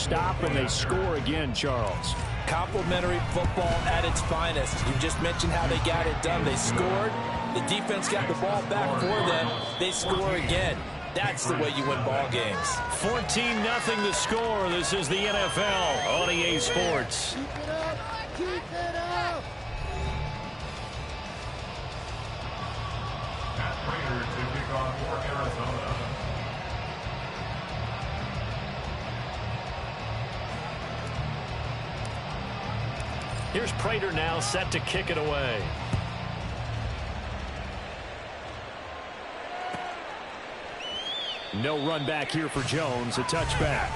stop, and they score again, Charles. Complimentary football at its finest. You just mentioned how they got it done. They scored. The defense got the ball back for them. They score again. That's the way you win ball games. 14-0 the score. This is the NFL on EA Sports. Keep it up. Keep it up. Matt Prater to kick off for Arizona. Here's Prater now set to kick it away. No run back here for Jones. A touchback.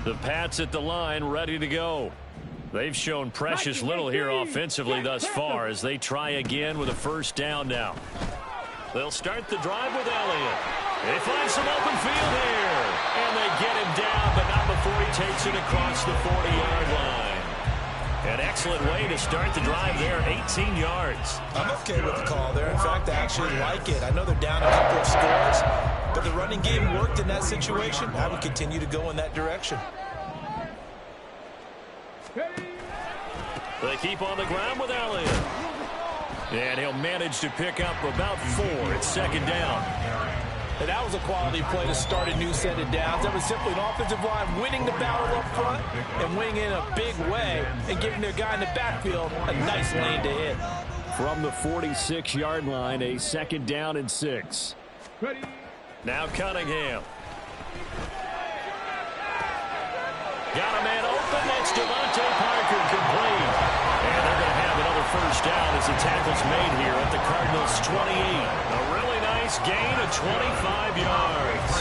The Pats at the line, ready to go. They've shown precious little here offensively thus far as they try again with a first down now. They'll start the drive with Elliott. They find some open field here. And they get him down, but not before he takes it across the 40-yard line. An excellent way to start the drive there, 18 yards. I'm okay with the call there. In fact, I actually like it. I know they're down a couple of scores, but the running game worked in that situation. I would continue to go in that direction. They keep on the ground with Elliott. And he'll manage to pick up about 4. It's second down. And that was a quality play to start a new set of downs. That was simply an offensive line winning the battle up front and winning in a big way and giving their guy in the backfield a nice lane to hit. From the 46-yard line, a second down and 6. Now Cunningham. Got a man open. That's Devontae Parker complete. And they're going to have another first down as the tackle's made here at the Cardinals' 28. A really nice gain of 25 yards.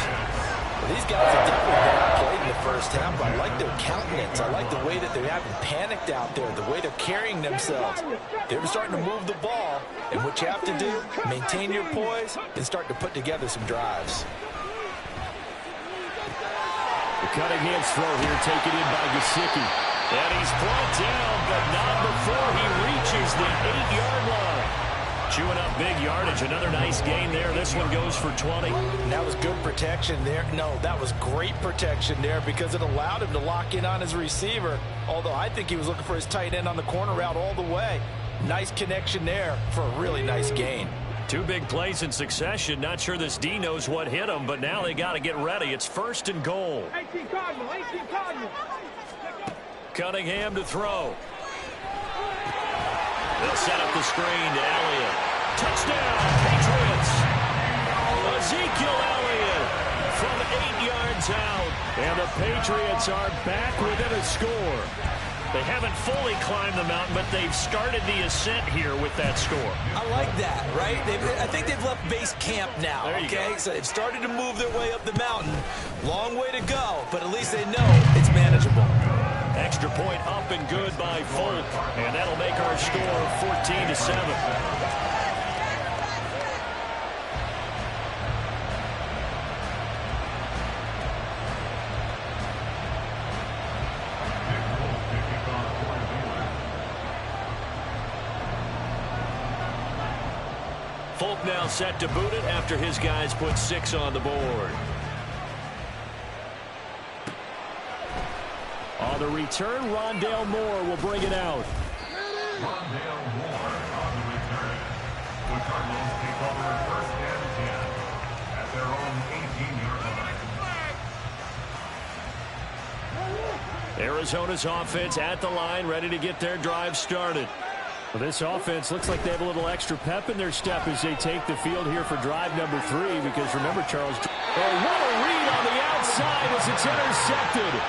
Well, these guys have definitely been outplayed in the first half. I like their countenance. I like the way that they haven't panicked out there, the way they're carrying themselves. They're starting to move the ball, and what you have to do, maintain your poise and start to put together some drives. Cunningham's throw here taken in by Gesicki. And he's brought down, but not before he reaches the 8-yard line. Chewing up big yardage. Another nice gain there. This one goes for 20. That was good protection there. No, that was great protection there because it allowed him to lock in on his receiver. Although I think he was looking for his tight end on the corner route all the way. Nice connection there for a really nice gain. 2 big plays in succession. Not sure this D knows what hit him, but now they got to get ready. It's first and goal. 18 Cardinal, 18 Cardinal. Cunningham to throw. They'll set up the screen to Elliott. Touchdown, Patriots. Ezekiel Elliott from 8 yards out. And the Patriots are back within a score. They haven't fully climbed the mountain, but they've started the ascent here with that score. I like that, right? I think they've left base camp now, okay? So they've started to move their way up the mountain. Long way to go, but at least they know it's manageable. Extra point up and good by Folk, and that'll make our score 14-7. Folk now set to boot it after his guys put 6 on the board. On the return, Rondale Moore will bring it out. Rondale Moore on the return. The Cardinals take over first and 10 at their own 18-yard line. Arizona's offense at the line, ready to get their drive started. Well, this offense looks like they have a little extra pep in their step as they take the field here for drive number 3. Because remember, Charles, what a read on the outside as it's intercepted.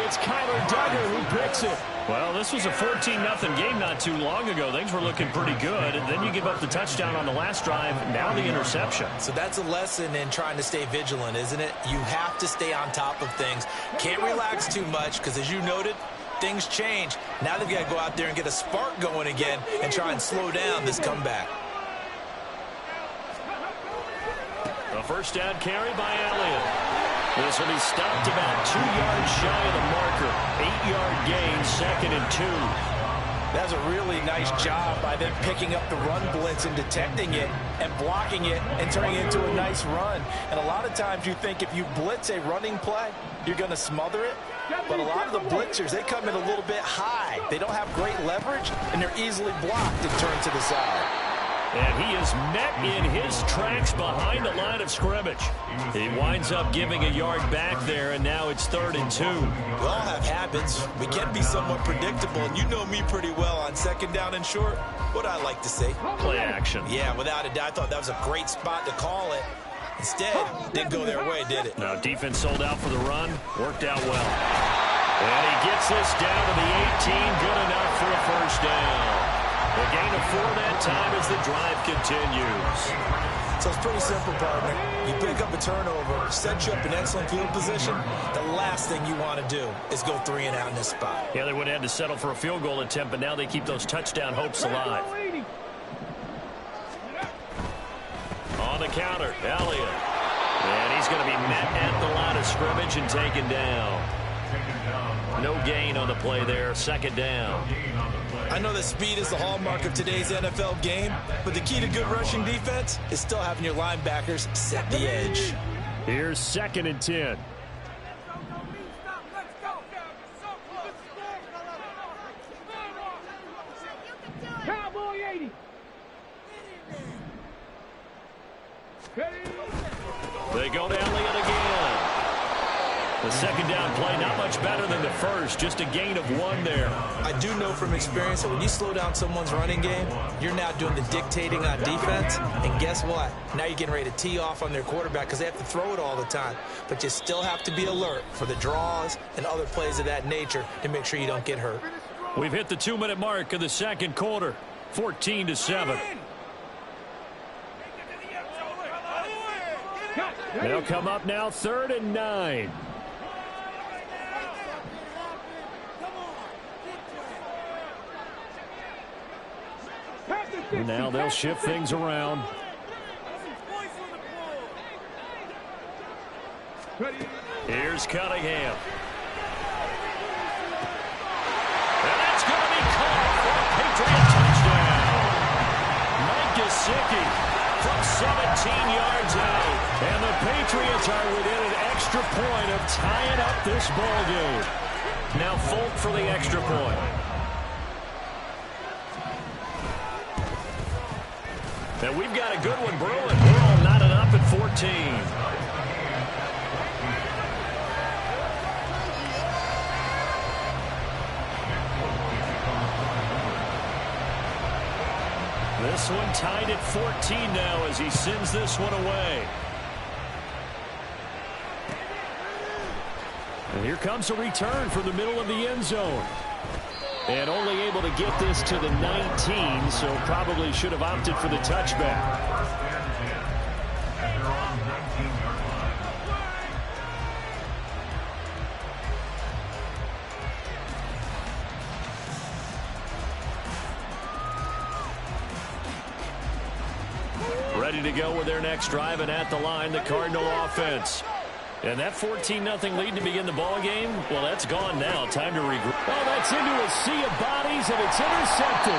It's Kyler Duggar who picks it. Well, this was a 14-0 game not too long ago. Things were looking pretty good. And then you give up the touchdown on the last drive. Now the interception. So that's a lesson in trying to stay vigilant, isn't it? You have to stay on top of things. Can't relax too much because, as you noted, things change. Now they've got to go out there and get a spark going again and try and slow down this comeback. A first down carry by Elliott. This will be stopped about 2 yards shy of the marker. 8-yard gain, 2nd and 2. That's a really nice job by them picking up the run blitz and detecting it and blocking it and turning it into a nice run. And a lot of times you think if you blitz a running play, you're going to smother it. But a lot of the blitzers, they come in a little bit high. They don't have great leverage, and they're easily blocked and turned to the side. And he is met in his tracks behind the line of scrimmage. He winds up giving a yard back there, and now it's 3rd and 2. We all have habits. We can be somewhat predictable, and you know me pretty well on 2nd down and short. What I like to say. Play action. Yeah, without a doubt, I thought that was a great spot to call it. Instead, didn't go their way, did it? Now, defense sold out for the run. Worked out well. And he gets this down to the 18. Good enough for a 1st down. A gain of 4 that time as the drive continues. So it's pretty simple, partner. You pick up a turnover, set you up in excellent field position. The last thing you want to do is go 3 and out in this spot. Yeah, they would have had to settle for a field goal attempt, but now they keep those touchdown hopes alive. On the counter, Elliott. And he's going to be met at the line of scrimmage and taken down. No gain on the play there, 2nd down. I know that speed is the hallmark of today's NFL game, but the key to good rushing defense is still having your linebackers set the edge. Here's 2nd and 10. Cowboy 80. They go to Elliott again. The 2nd down play, not much better than the first, just a gain of 1 there. I do know from experience that when you slow down someone's running game, you're now doing the dictating on defense. And guess what? Now you're getting ready to tee off on their quarterback because they have to throw it all the time. But you still have to be alert for the draws and other plays of that nature to make sure you don't get hurt. We've hit the 2-minute mark of the 2nd quarter, 14-7. They'll come up now 3rd and 9. Now they'll shift things around. Here's Cunningham. And that's going to be caught for a Patriot touchdown. Mike Gesicki from 17 yards out. And the Patriots are within an extra point of tying up this ball game. Now Folk for the extra point. And we've got a good one brewing. We're all knotted up at 14. This one tied at 14 now as he sends this one away. And here comes a return from the middle of the end zone. And only able to get this to the 19, so probably should have opted for the touchback. Ready to go with their next drive, and at the line, the Cardinal offense. And that 14-0 lead to begin the ball game, well, that's gone now. Time to regroup. Oh, that's into a sea of bodies, and it's intercepted.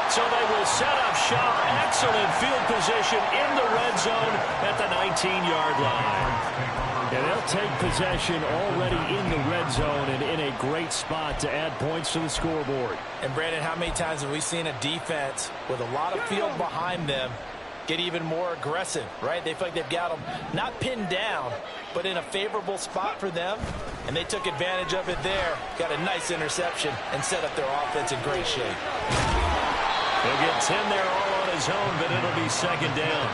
So they will set up shop. Excellent field position in the red zone at the 19-yard line. And they'll take possession already in the red zone and in a great spot to add points to the scoreboard. And, Brandon, how many times have we seen a defense with a lot of field behind them get even more aggressive, right? They feel like they've got them not pinned down, but in a favorable spot for them, and they took advantage of it there. Got a nice interception and set up their offense in great shape. He'll get 10 there all on his own, but it'll be 2nd down.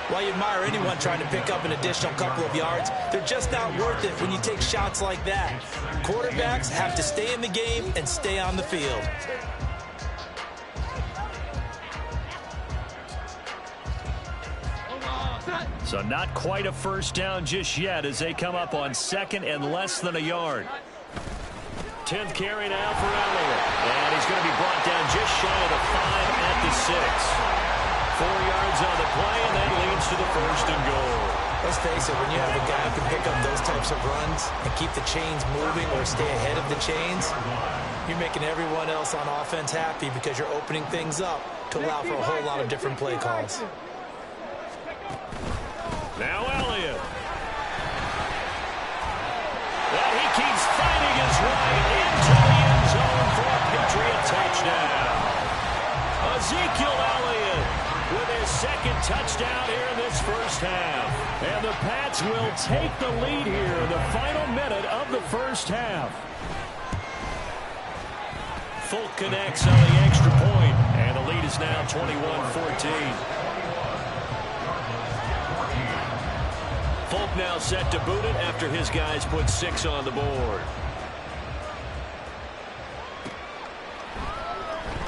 While you admire anyone trying to pick up an additional couple of yards, they're just not worth it when you take shots like that. Quarterbacks have to stay in the game and stay on the field. So not quite a 1st down just yet as they come up on 2nd and less than a yard. 10th carry now for Elliott. And he's going to be brought down just shy of the 5 at the 6. 4 yards on the play, and that leads to the 1st and goal. Let's face it, when you have a guy who can pick up those types of runs and keep the chains moving or stay ahead of the chains, you're making everyone else on offense happy because you're opening things up to allow for a whole lot of different play calls. Now Elliott. And he keeps fighting his way into the end zone for a Patriot touchdown. Ezekiel Elliott with his second touchdown here in this first half. And the Pats will take the lead here in the final minute of the first half. Folk connects on the extra point, and the lead is now 21-14. Folk now set to boot it after his guys put 6 on the board.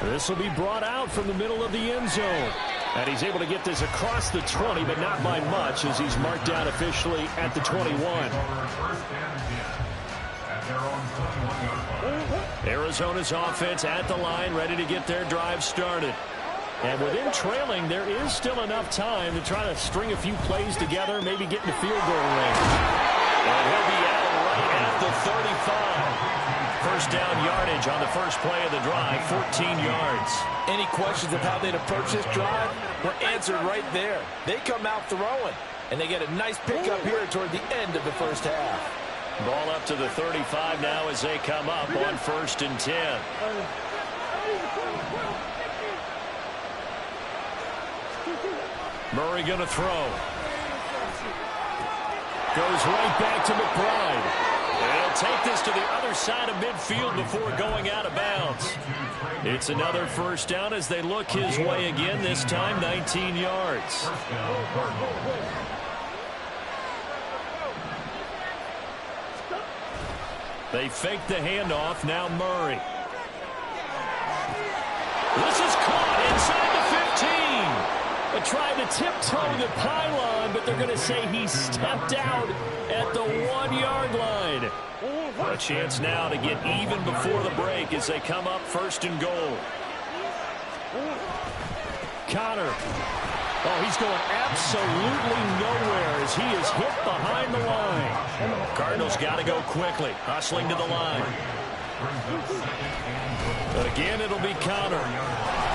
This will be brought out from the middle of the end zone. And he's able to get this across the 20, but not by much, as he's marked down officially at the 21. Arizona's offense at the line, ready to get their drive started. And with him trailing, there is still enough time to try to string a few plays together, maybe get in the field goal range. And he'll be out right at the 35. First down yardage on the first play of the drive, 14 yards. Any questions of how they'd approach this drive were answered right there. They come out throwing, and they get a nice pickup here toward the end of the first half. Ball up to the 35 now as they come up on 1st and 10. Murray going to throw. Goes right back to McBride. He'll take this to the other side of midfield before going out of bounds. It's another first down as they look his way again, this time 19 yards. They fake the handoff, now Murray. This is caught inside the 15. They tried to tiptoe the pylon, but they're going to say he stepped out at the 1-yard line. A chance now to get even before the break as they come up 1st and goal. Connor. Oh, he's going absolutely nowhere as he is hit behind the line. Cardinals got to go quickly, hustling to the line. Again, it'll be Connor.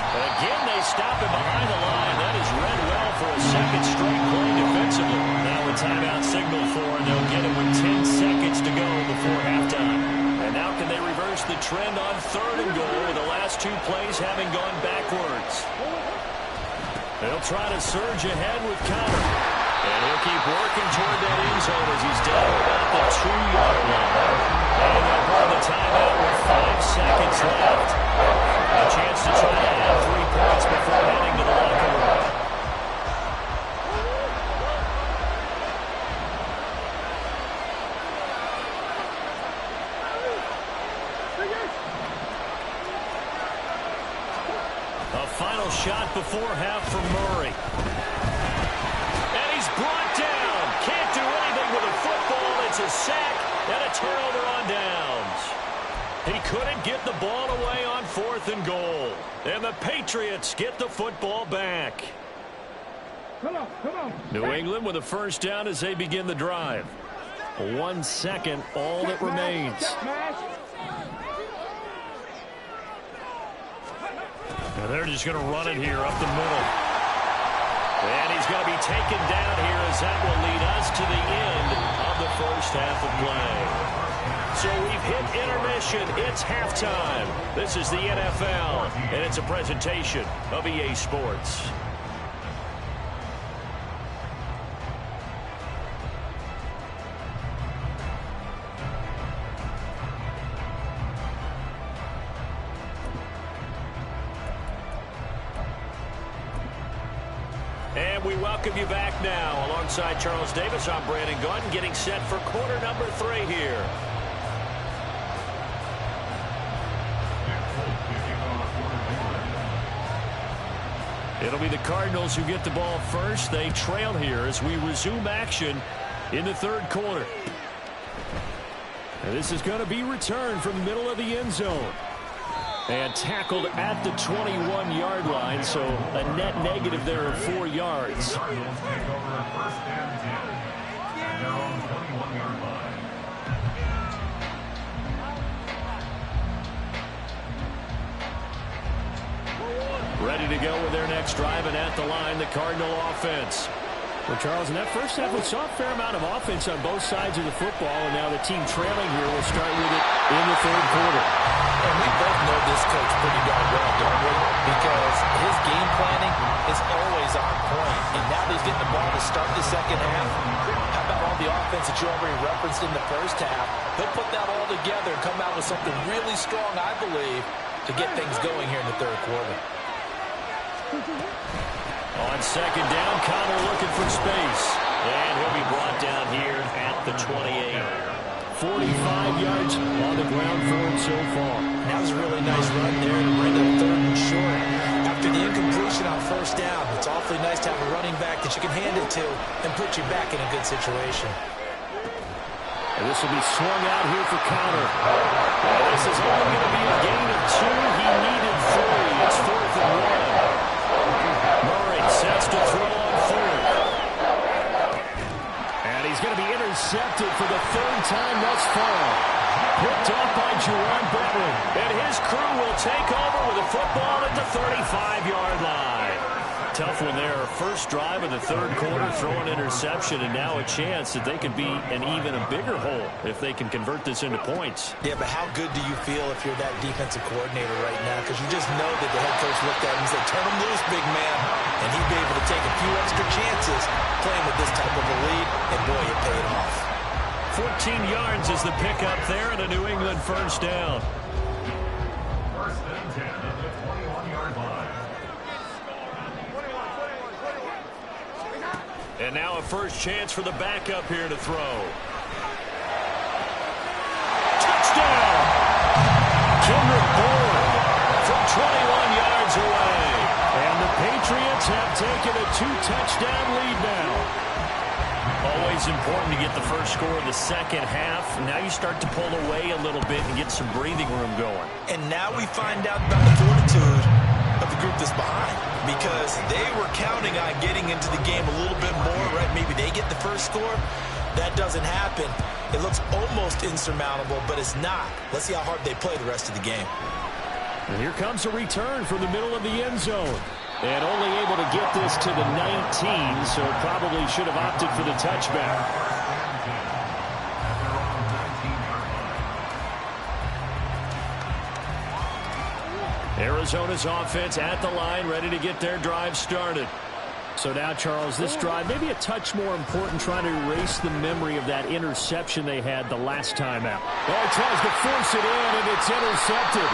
Again, they stop him behind the line. That is read well for a second straight play defensively. Now a timeout signal for, and they'll get it with 10 seconds to go before halftime. And now can they reverse the trend on 3rd and goal with the last 2 plays having gone backwards? They'll try to surge ahead with Connor. And he'll keep working toward that end zone as he's down about the 2-yard line. And they'll burn the timeout with 5 seconds left. A chance to try to add 3 points before heading to the locker room. A final shot before half from Murray. And he's brought down. Can't do anything with a football. It's a sack and a turnover on downs. He couldn't get the ball away on 4th and goal. And the Patriots get the football back. Come on. New England with a first down as they begin the drive. 1 second, all that remains. Now they're just going to run it here up the middle. And he's going to be taken down here as that will lead us to the end of the first half of play. So we've hit intermission. It's halftime. This is the NFL, and it's a presentation of EA Sports. And we welcome you back now. Alongside Charles Davis, I'm Brandon Gunn, getting set for quarter number 3 here. It'll be the Cardinals who get the ball first. They trail here as we resume action in the 3rd quarter. And this is going to be returned from the middle of the end zone. And tackled at the 21-yard line, so a net negative there of 4 yards. Cardinals take over 1st and 10. their own 21-yard line. Ready to go with their next drive, and at the line, the Cardinal offense. Well, Charles, in that first half, we saw a fair amount of offense on both sides of the football, and now the team trailing here will start with it in the third quarter. And we both know this coach pretty darn well, don't we? Because his game planning is always on point. And now that he's getting the ball to start the second half, how about all the offense that you already referenced in the first half? He'll put that all together and come out with something really strong, I believe, to get things going here in the third quarter. On second down, Connor looking for space. And he'll be brought down here at the 28. 45 yards on the ground for him so far. That was a really nice run there to bring up third and short. After the incompletion on first down, it's awfully nice to have a running back that you can hand it to and put you back in a good situation. And this will be swung out here for Connor. And this is only going to be a gain of 2. He needed 3. It's 4th and 1. Murray sets to throw on third. And he's going to be intercepted for the third time thus far. Picked off by Jerome Bentley. And his crew will take over with a football at the 35-yard line. Tough one there. First drive of the third quarter, throw an interception, and now a chance that they could be an even bigger hole if they can convert this into points. Yeah, but how good do you feel if you're that defensive coordinator right now? Because you just know that the head coach looked at him and said, turn him loose, big man. And he'd be able to take a few extra chances playing with this type of a lead, and boy, it paid off. 14 yards is the pickup there, and a New England first down. First and 10 at the 21-yard line. And now a first chance for the backup here to throw. Touchdown! Kendrick Bourne from 21 yards away. And the Patriots have taken a 2-touchdown lead now. Always important to get the first score of the second half. Now you start to pull away a little bit and get some breathing room going. And now we find out about the fortitude of the group that's behind, because they were counting on getting into the game a little bit more, right? Maybe they get the first score. That doesn't happen. It looks almost insurmountable, but it's not. Let's see how hard they play the rest of the game. And here comes a return from the middle of the end zone. And only able to get this to the 19, so probably should have opted for the touchback. Arizona's offense at the line, ready to get their drive started. So now, Charles, this drive maybe a touch more important, trying to erase the memory of that interception they had the last time out. Oh, he tries to force it in, and it's intercepted.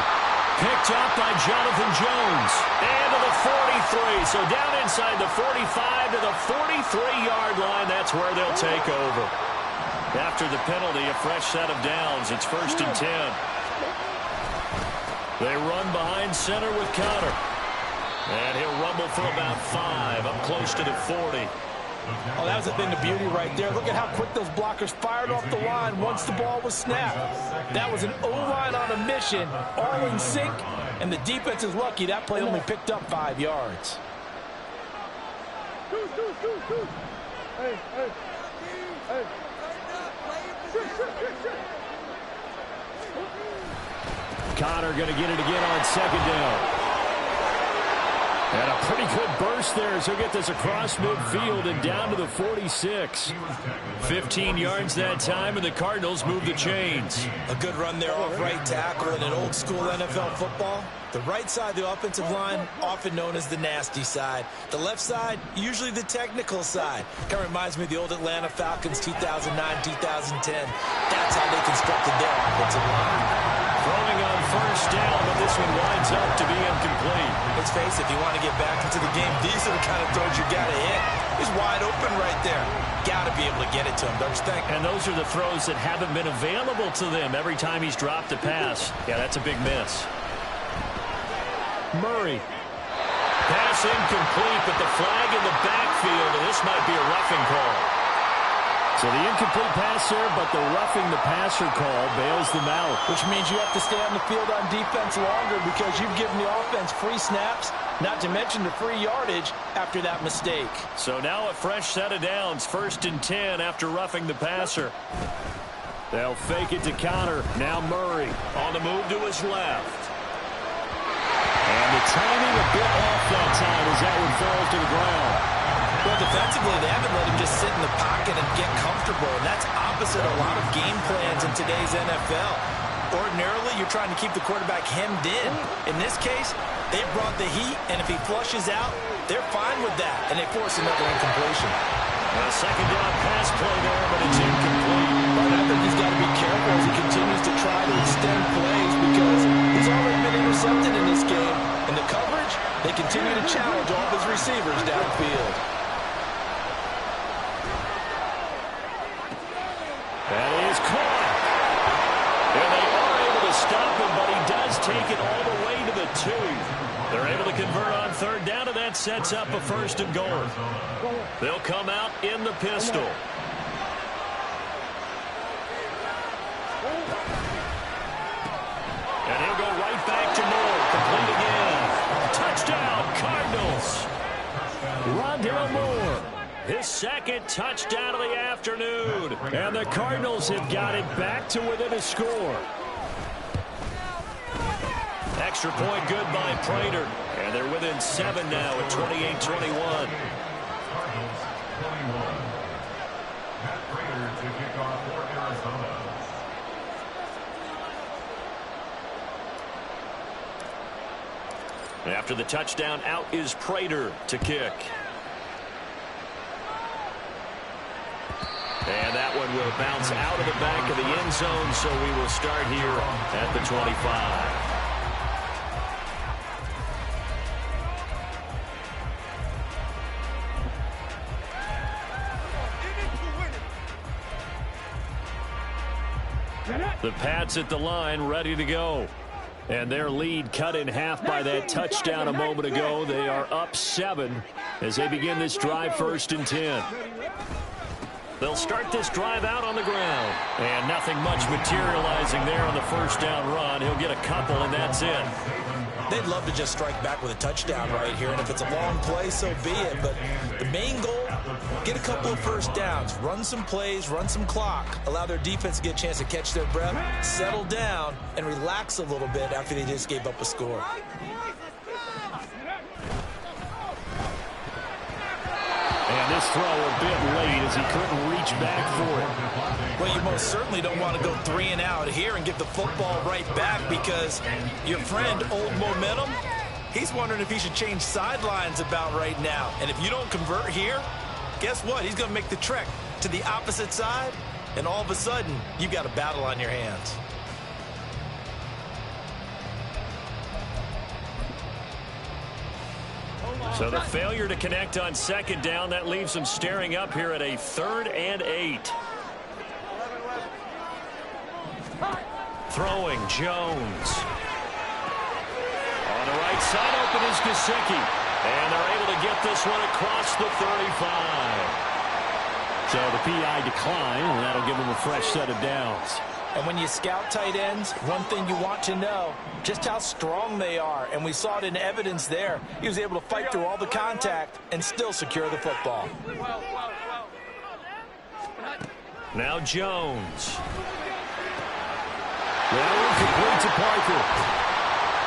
Picked up by Jonathan Jones. And to the 43. So down inside the 45 to the 43-yard line. That's where they'll take over. After the penalty, a fresh set of downs. It's 1st and 10. They run behind center with Connor. And he'll rumble for about 5, up close to the 40. Oh, that was the thing of beauty right there. Look at how quick those blockers fired off the line once the ball was snapped. That was an O-line on a mission, all in sync, and the defense is lucky that play only picked up 5 yards. Hey, hey. Hey. Connor going to get it again on second down. And a pretty good burst there as he'll get this across midfield and down to the 46. 15 yards that time, and the Cardinals move the chains. A good run there off right tackle in an old-school NFL football. The right side of the offensive line, often known as the nasty side. The left side, usually the technical side. Kind of reminds me of the old Atlanta Falcons 2009-2010. That's how they constructed their offensive line. Throwing on first down, but this one winds up to be incomplete. Let's face it, if you want to get back into the game, these are the kind of throws you got to hit. He's wide open right there. Got to be able to get it to him, don't you think? And those are the throws that haven't been available to them every time he's dropped a pass. Yeah, that's a big miss. Murray. Pass incomplete, but the flag in the backfield, and this might be a roughing call. So the incomplete pass there, but the roughing the passer call bails them out. Which means you have to stay on the field on defense longer because you've given the offense free snaps, not to mention the free yardage after that mistake. So now a fresh set of downs, 1st and 10 after roughing the passer. They'll fake it to counter. Now Murray on the move to his left. And the timing a bit off that time as that one falls to the ground. Well, defensively, they haven't let him just sit in the pocket and get comfortable, and that's opposite a lot of game plans in today's NFL. Ordinarily, you're trying to keep the quarterback hemmed in. In this case, they brought the heat, and if he flushes out, they're fine with that, and they force another incompletion. A second down pass play there, but it's incomplete. But I think he's got to be careful as he continues to try to extend plays because he's already been intercepted in this game. In the coverage, they continue to challenge all of his receivers downfield. That is caught. And they are able to stop him, but he does take it all the way to the 2. They're able to convert on 3rd down, and that sets up a 1st and goal. They'll come out in the pistol. And he'll go right back to Moore. Complete again. Touchdown, Cardinals. Rondale Moore. His 2nd touchdown of the afternoon. And the Cardinals have got it back to within a score. Extra point good by Prater. And they're within 7 now at 28-21. Cardinals 21. Matt Prater to kick off for Arizona. After the touchdown, out is Prater to kick. And that one will bounce out of the back of the end zone, so we will start here at the 25. The Pats at the line, ready to go. And their lead cut in half by that touchdown a moment ago. They are up 7 as they begin this drive, 1st and 10. They'll start this drive out on the ground. And nothing much materializing there on the 1st down run. He'll get a couple, and that's it. They'd love to just strike back with a touchdown right here, and if it's a long play, so be it. But the main goal, get a couple of 1st downs, run some plays, run some clock, allow their defense to get a chance to catch their breath, settle down, and relax a little bit after they just gave up a score. And this throw a bit late as he couldn't reach back for it. Well, you most certainly don't want to go 3 and out here and give the football right back because your friend, Old Momentum, he's wondering if he should change sidelines about right now. And if you don't convert here, guess what? He's going to make the trek to the opposite side, and all of a sudden, you've got a battle on your hands. So the failure to connect on 2nd down, that leaves them staring up here at a 3rd and 8. Throwing Jones. On the right side, open is Gesicki. And they're able to get this one across the 35. So the PI decline, and that'll give them a fresh set of downs. And when you scout tight ends, one thing you want to know, just how strong they are. And we saw it in evidence there. He was able to fight through all the contact and still secure the football. Now Jones. Well, complete to Parker.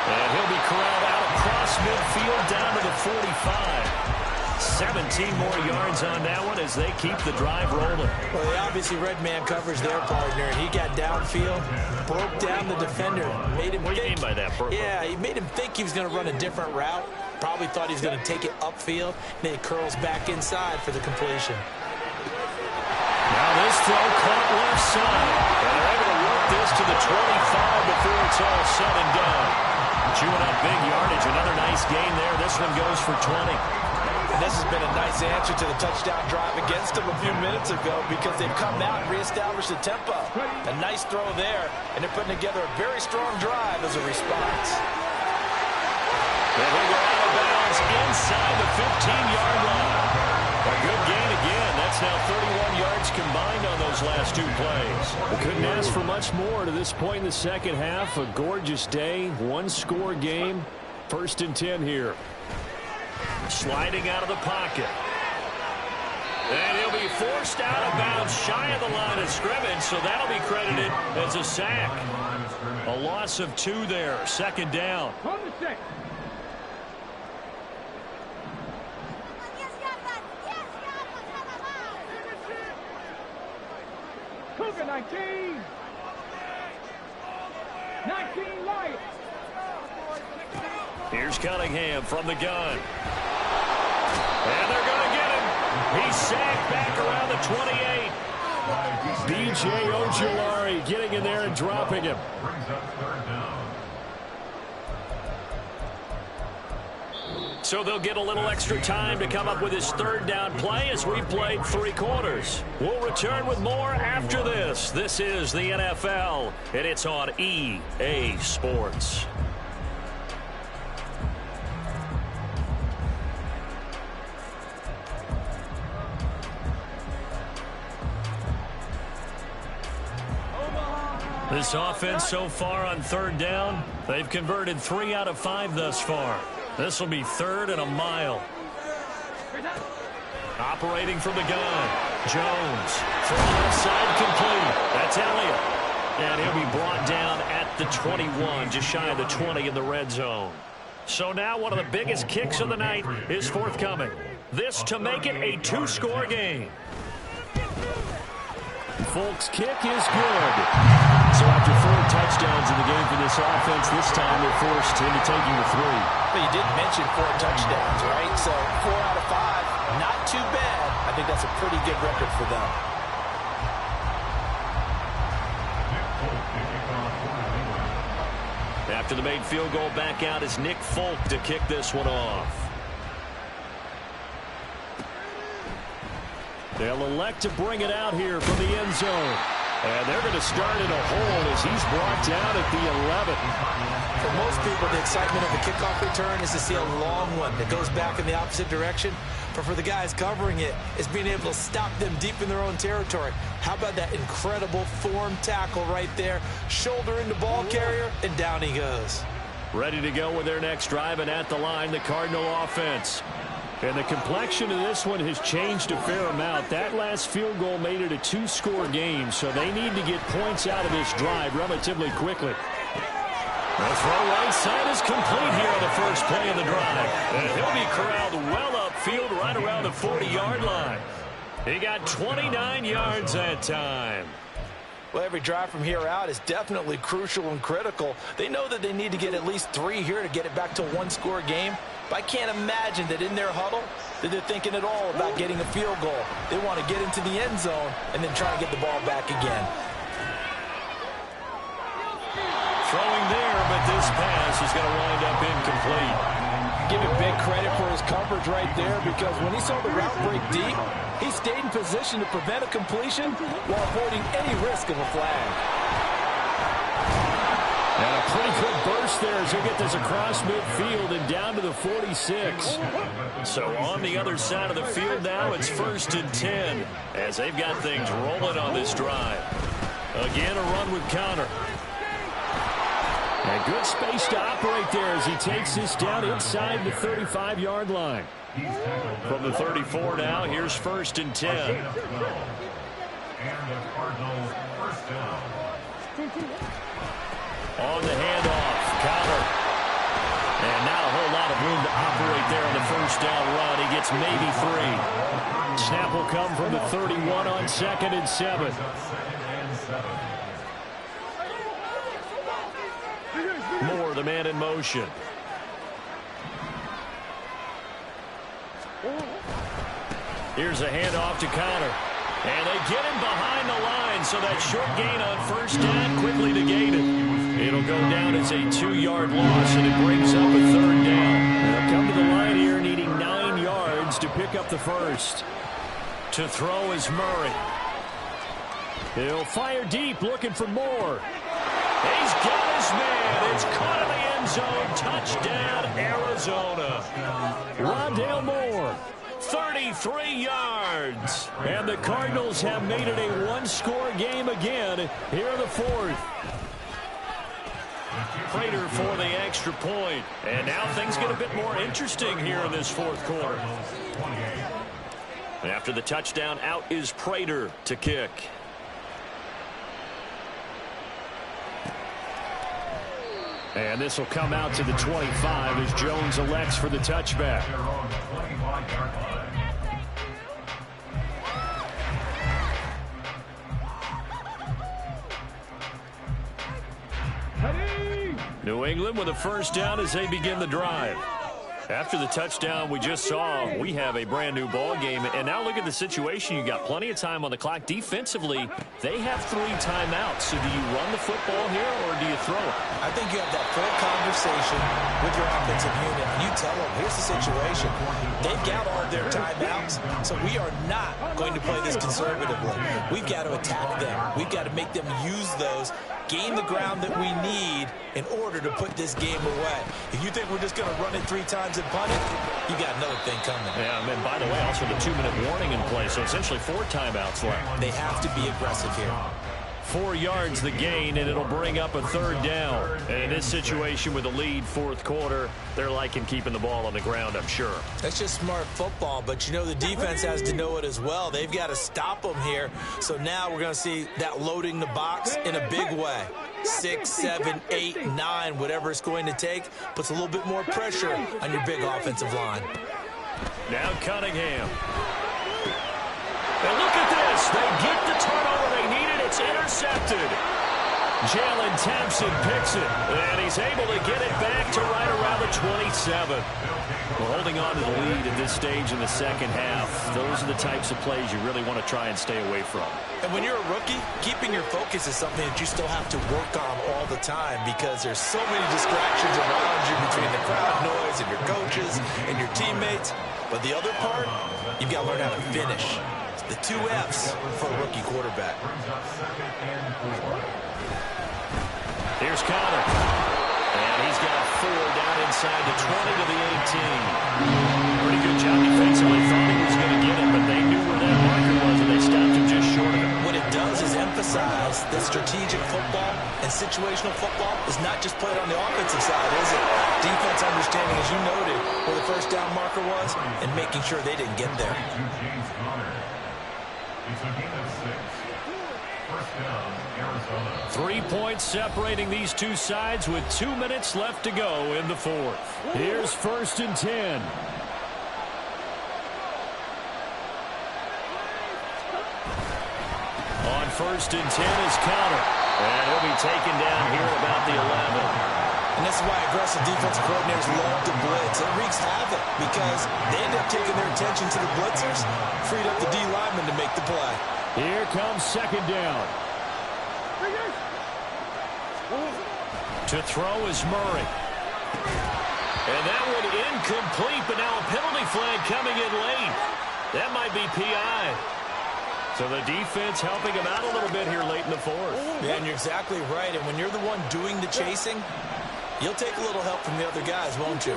And he'll be corralled out across midfield down to the 45. 17 more yards on that one as they keep the drive rolling. Well, they obviously read man coverage their partner, and he got downfield, broke down the defender, made him What do you mean by that, Burko? Yeah, he made him think he was going to run a different route. Probably thought he was going to take it upfield. Then he curls back inside for the completion. Now this throw caught left side. And they're able to work this to the 25 before it's all said and done. Chewing up big yardage. Another nice gain there. This one goes for 20. And this has been a nice answer to the touchdown drive against them a few minutes ago because they've come out and reestablished the tempo. A nice throw there, and they're putting together a very strong drive as a response. And they go out of bounds inside the 15-yard line. A good gain again. That's now 31 yards combined on those last two plays. We couldn't ask for much more to this point in the second half. A gorgeous day, one-score game. 1st and 10 here. Sliding out of the pocket. And he'll be forced out of bounds shy of the line of scrimmage, so that'll be credited as a sack. A loss of 2 there. 2nd down. Cougar 19. 19 Lions. Here's Cunningham from the gun. And they're going to get him. He's sacked back around the 28. B.J. Ojulari getting in there and dropping him. So they'll get a little extra time to come up with his 3rd down play as we played 3 quarters. We'll return with more after this. This is the NFL, and it's on EA Sports. This offense so far on 3rd down, they've converted 3 out of 5 thus far. This will be 3rd and a mile. Operating from the gun. Jones from the left side complete. That's Elliott. And he'll be brought down at the 21, just shy of the 20 in the red zone. So now one of the biggest kicks of the night is forthcoming. This to make it a 2-score game. Folk's kick is good. So after 4 touchdowns in the game for this offense, this time they're forced into taking the 3. But you did mention 4 touchdowns, right? So 4 out of 5, not too bad. I think that's a pretty good record for them. After the made field goal, back out is Nick Folk to kick this one off. They'll elect to bring it out here from the end zone. And they're going to start in a hole as he's brought down at the 11. For most people, the excitement of the kickoff return is to see a long one that goes back in the opposite direction. But for the guys covering it, it's being able to stop them deep in their own territory. How about that incredible form tackle right there? Shoulder into ball carrier, and down he goes. Ready to go with their next drive, and at the line, the Cardinal offense. And the complexion of this one has changed a fair amount. That last field goal made it a 2-score game, so they need to get points out of this drive relatively quickly. The throw right side is complete here on the first play of the drive. And he'll be corralled well upfield right around the 40-yard line. He got 29 yards that time. Well, every drive from here out is definitely crucial and critical. They know that they need to get at least 3 here to get it back to a 1-score game. But I can't imagine that in their huddle that they're thinking at all about getting a field goal. They want to get into the end zone and then try to get the ball back again. Throwing there, but this pass is going to wind up incomplete. Give him big credit for his coverage right there, because when he saw the route break deep, he stayed in position to prevent a completion while avoiding any risk of a flag. And a pretty good burst there as he'll get this across midfield and down to the 46. So on the other side of the field now, it's 1st and 10 as they've got things rolling on this drive. Again, a run with Connor. And good space to operate there as he takes this down inside the 35-yard line. From the 34 now, here's 1st and 10. And the Cardinals' 1st down. On the handoff, Connor. And not a whole lot of room to operate there on the 1st down run. He gets maybe 3. Snap will come from the 31 on 2nd and 7. Moore, the man in motion. Here's a handoff to Connor. And they get him behind the line, so that short gain on 1st down quickly negated. It'll go down as a 2-yard loss, and it brings up a 3rd down. They'll come to the line here needing 9 yards to pick up the 1st. To throw is Murray. He'll fire deep, looking for Moore. He's got his man. It's caught in the end zone. Touchdown, Arizona. Rondale Moore, 33 yards. And the Cardinals have made it a one-score game again here in the fourth. Prater for the extra point. And now things get a bit more interesting here in this fourth quarter. After the touchdown, out is Prater to kick. And this will come out to the 25 as Jones elects for the touchback. New England with a first down as they begin the drive. After the touchdown we just saw, we have a brand new ball game. And now look at the situation. You got plenty of time on the clock. Defensively, they have 3 timeouts. So do you run the football here or do you throw it? I think you have that full conversation with your offensive unit. And you tell them, here's the situation. They've got all of their timeouts, so we are not going to play this conservatively. We've got to attack them. We've got to make them use those, gain the ground that we need in order to put this game away. If you think we're just going to run it 3 times and punt it, you got another thing coming. Yeah, and by the way, also the 2-minute warning in play, so essentially 4 timeouts left. They have to be aggressive here. 4 yards the gain, and it'll bring up a third down. And in this situation with a lead fourth quarter, they're liking keeping the ball on the ground, I'm sure. That's just smart football, but you know the defense has to know it as well. They've got to stop them here. So now we're going to see that loading the box in a big way. 6, 7, 8, 9, whatever it's going to take, puts a little bit more pressure on your big offensive line. Now Cunningham. And look at this. They get the turnover they needed. It's intercepted. Jalen Thompson picks it, and he's able to get it back to right around the 27. We're holding on to the lead at this stage in the second half. Those are the types of plays you really want to try and stay away from. And when you're a rookie, keeping your focus is something that you still have to work on all the time because there's so many distractions around you between the crowd noise and your coaches and your teammates. But the other part, you've got to learn how to finish. The 2 F's for a rookie quarterback. Here's Conner. And he's got 4 down inside the 20 to the 18. Pretty good job defensively. Thought he was going to get it, but they knew where that marker was, and they stopped him just short of it. What it does is emphasize that strategic football and situational football is not just played on the offensive side, is it? Defense understanding, as you noted, where the first down marker was and making sure they didn't get there. It's a gain of 6. First down, Arizona. 3 points separating these two sides with 2 minutes left to go in the fourth. Here's 1st and 10. On 1st and 10 is Conner. And he'll be taken down here about the 11. And this is why aggressive defensive coordinators love to blitz. It wreaks havoc because they end up taking their attention to the blitzers, freed up the D lineman to make the play. Here comes 2nd down. To throw is Murray. And that one incomplete, but now a penalty flag coming in late. That might be PI. So the defense helping him out a little bit here late in the fourth. Yeah, and you're exactly right. And when you're the one doing the chasing, you'll take a little help from the other guys, won't you?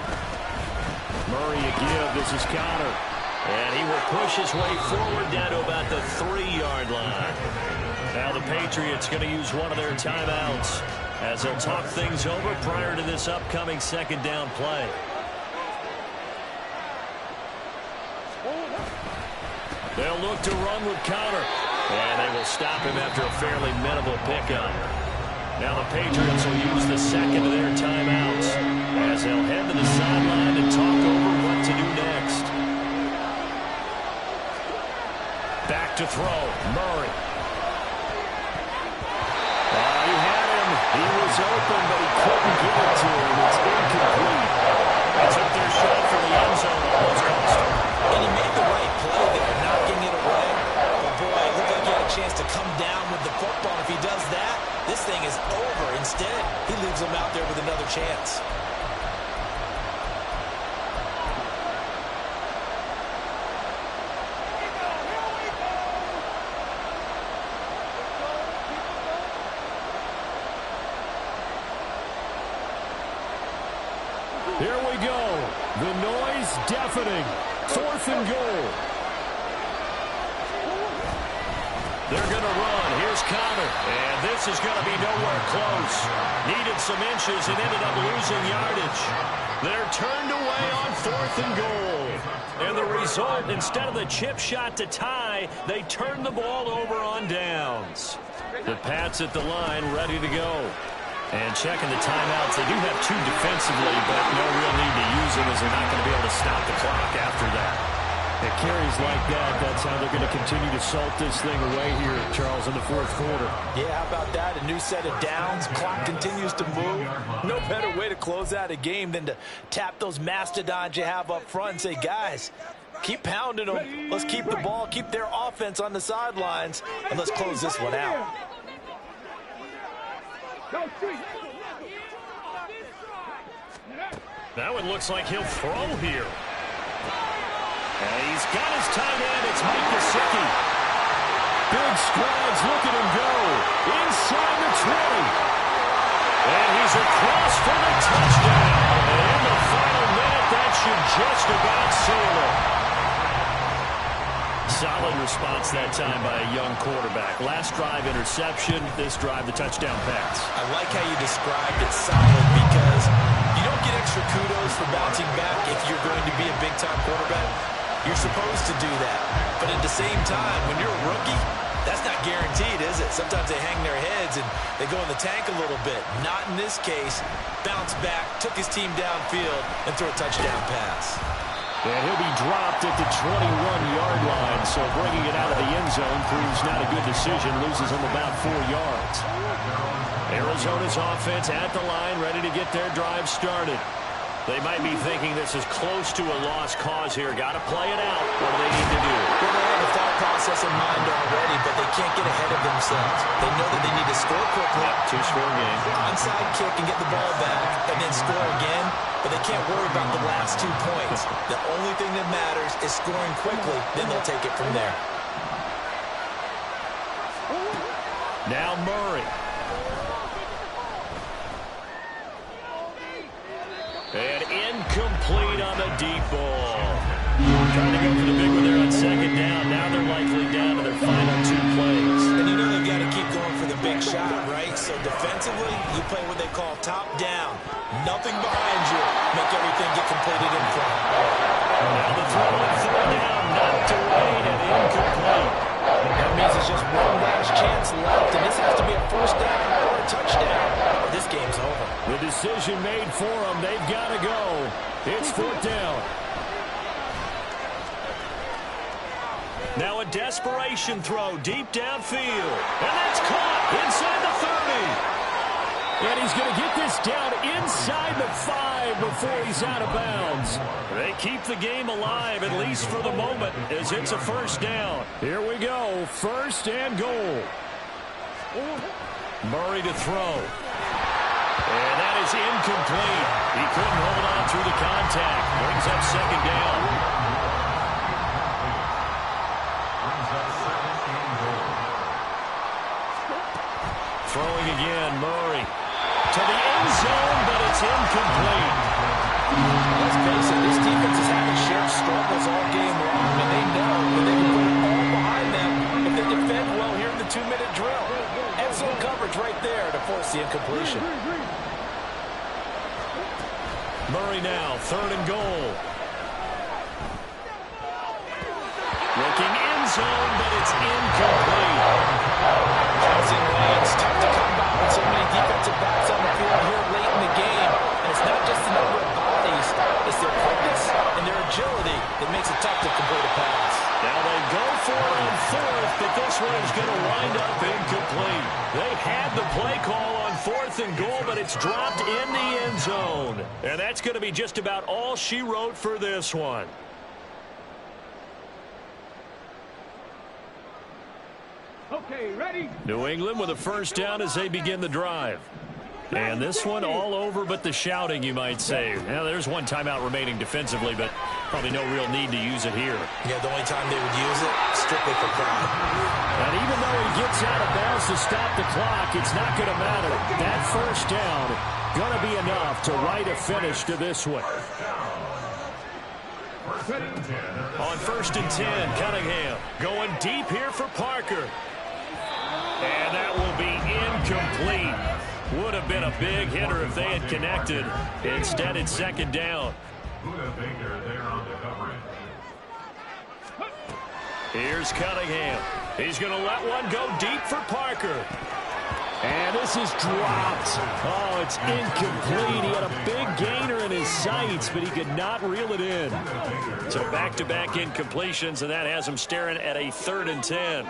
Murray a give. This is Conner. And he will push his way forward down to about the 3-yard line. Now the Patriots going to use one of their timeouts as they'll talk things over prior to this upcoming 2nd down play. They'll look to run with Conner. And they will stop him after a fairly minimal pickup. Now the Patriots will use the 2nd of their timeouts as they'll head to the sideline and talk over what to do next. Back to throw, Murray. He had him. He was open, but he couldn't get it to him. It's incomplete. They took their shot for the end zone, almost cost him. And he made the right play there, knocking it away. But boy, it looked like he had a chance to come down with the football. If he does that, this thing is over. Instead, he leaves him out there with another chance. Here we go. The noise deafening. 4th and goal. They're going to run. Here's Connor. And this is going to be nowhere close. Needed some inches and ended up losing yardage. They're turned away on 4th and goal. And the result, instead of the chip shot to tie, they turn the ball over on downs. The Pats at the line, ready to go. And checking the timeouts. They do have 2 defensively, but no real need to use them as they're not going to be able to stop the clock after that. It carries like that. That's how they're going to continue to salt this thing away here, Charles, in the 4th quarter. Yeah, how about that? A new set of downs. Clock continues to move. No better way to close out a game than to tap those mastodons you have up front and say, guys, keep pounding them. Let's keep the ball, keep their offense on the sidelines, and let's close this one out. That one looks like he'll throw here. And he's got his tight end. It's Mike Gesicki. Big strides. Look at him go. Inside the 20. And he's across for the touchdown. And in the final minute, that should just about seal it. Solid response that time by a young quarterback. Last drive, interception. This drive, the touchdown pass. I like how you described it solid because you don't get extra kudos for bouncing back if you're going to be a big-time quarterback. You're supposed to do that. But at the same time, when you're a rookie, that's not guaranteed, is it? Sometimes they hang their heads and they go in the tank a little bit. Not in this case. Bounce back, took his team downfield, and threw a touchdown pass. And he'll be dropped at the 21-yard line, so bringing it out of the end zone proves not a good decision. Loses him about 4 yards. Arizona's offense at the line, ready to get their drive started. They might be thinking this is close to a lost cause here. Got to play it out. What do they need to do? Well, they have a thought process in mind already, but they can't get ahead of themselves. They know that they need to score quickly. 2-score game. Onside kick and get the ball back, and then score again. But they can't worry about the last 2 points. The only thing that matters is scoring quickly. Then they'll take it from there. Now Murray. And incomplete on the deep ball. Trying to go for the big one there on 2nd down. Now they're likely down to their final 2 plays. And you know they've got to keep going for the big shot, right? So defensively, you play what they call top down. Nothing behind you. Make everything get completed in front. Now the throw on 3rd down. Knocked away and incomplete. That means it's just one last chance left, and this has to be a 1st down or a touchdown, or this game's over. The decision made for them. They've got to go. It's 4th down. Now a desperation throw deep downfield. And that's caught inside the 30. And he's going to get this down inside the 5 before he's out of bounds. They keep the game alive, at least for the moment, as it's a 1st down. Here we go, 1st and goal. Murray to throw. And that is incomplete. He couldn't hold on through the contact. Brings up 2nd down. Throwing again, Murray. To the end zone, but it's incomplete. Let's face it, this defense is having shared struggles all game long, and they know that they can put it all behind them if they defend well here in the 2-minute drill. End zone coverage right there to force the incompletion. Murray now, 3rd and goal. Looking end zone, but it's incomplete. Crossing lanes, tough to come by with so many defensive backs on the field here late in the game. And it's not just the number of bodies, it's their quickness and their agility that makes it tough to complete a pass. Now they go for it on 4th, but this one is going to wind up incomplete. They had the play call on 4th and goal, but it's dropped in the end zone. And that's going to be just about all she wrote for this one. Okay, ready? New England with a 1st down as they begin the drive. And this one all over but the shouting, you might say. Now, there's one timeout remaining defensively, but probably no real need to use it here. Yeah, the only time they would use it, strictly for pride. And even though he gets out of bounds to stop the clock, it's not going to matter. That 1st down going to be enough to write a finish to this one. First and 10. On 1st and 10, Cunningham going deep here for Parker. And that will be incomplete. Would have been a big hitter if they had connected. Instead, it's 2nd down. Buda Baker there on the coverage. Here's Cunningham. He's going to let one go deep for Parker. And this is dropped. Oh, it's incomplete. He had a big gainer in his sights, but he could not reel it in. So back-to-back incompletions, and that has him staring at a 3rd and 10.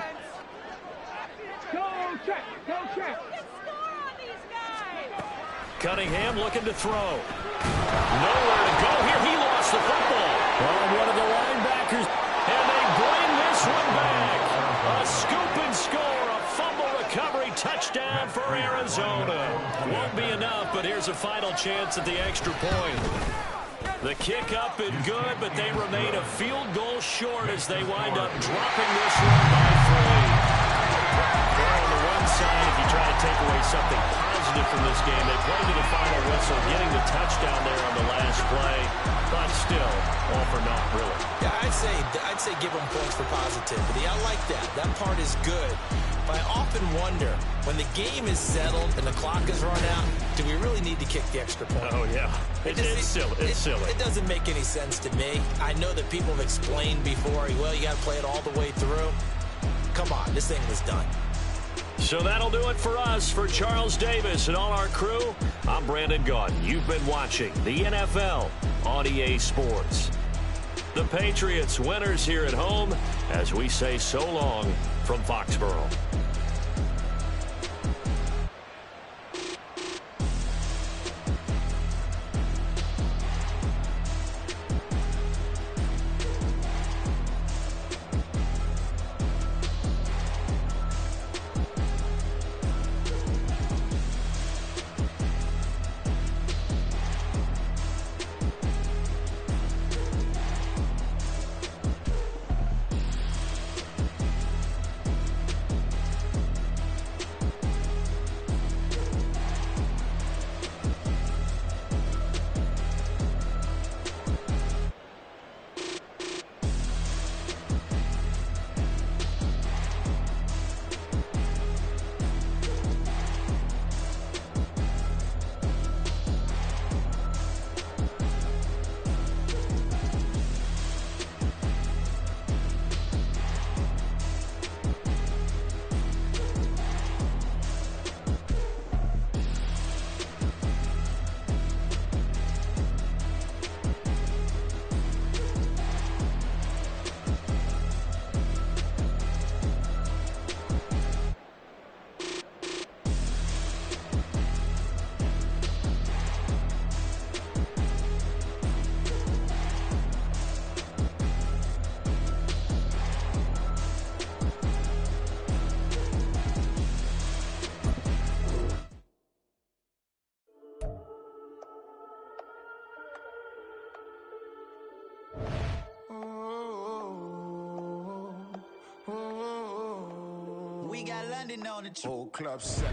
Go check. Go check. Cunningham looking to throw. Nowhere to go here. He lost the football. Oh, one of the linebackers. And they bring this one back. A scoop and score. A fumble recovery touchdown for Arizona. Won't be enough, but here's a final chance at the extra point. The kick up and good, but they remain a field goal short as they wind up dropping this one by 3. On the one side, if you try to take away something positive from this game, they played to the final whistle, getting the touchdown there on the last play, but still, all for naught, really. Yeah, I'd say give them points for positivity. I like that. That part is good. But I often wonder, when the game is settled and the clock is run out, do we really need to kick the extra point? Oh, yeah. It's silly. It's silly. It doesn't make any sense to me. I know that people have explained before, well, you got to play it all the way through. Come on, this thing was done. So that'll do it for us. For Charles Davis and all our crew, I'm Brandon Gaudin. You've been watching the NFL on EA Sports. The Patriots winners here at home as we say so long from Foxborough. We got London on the whole club set.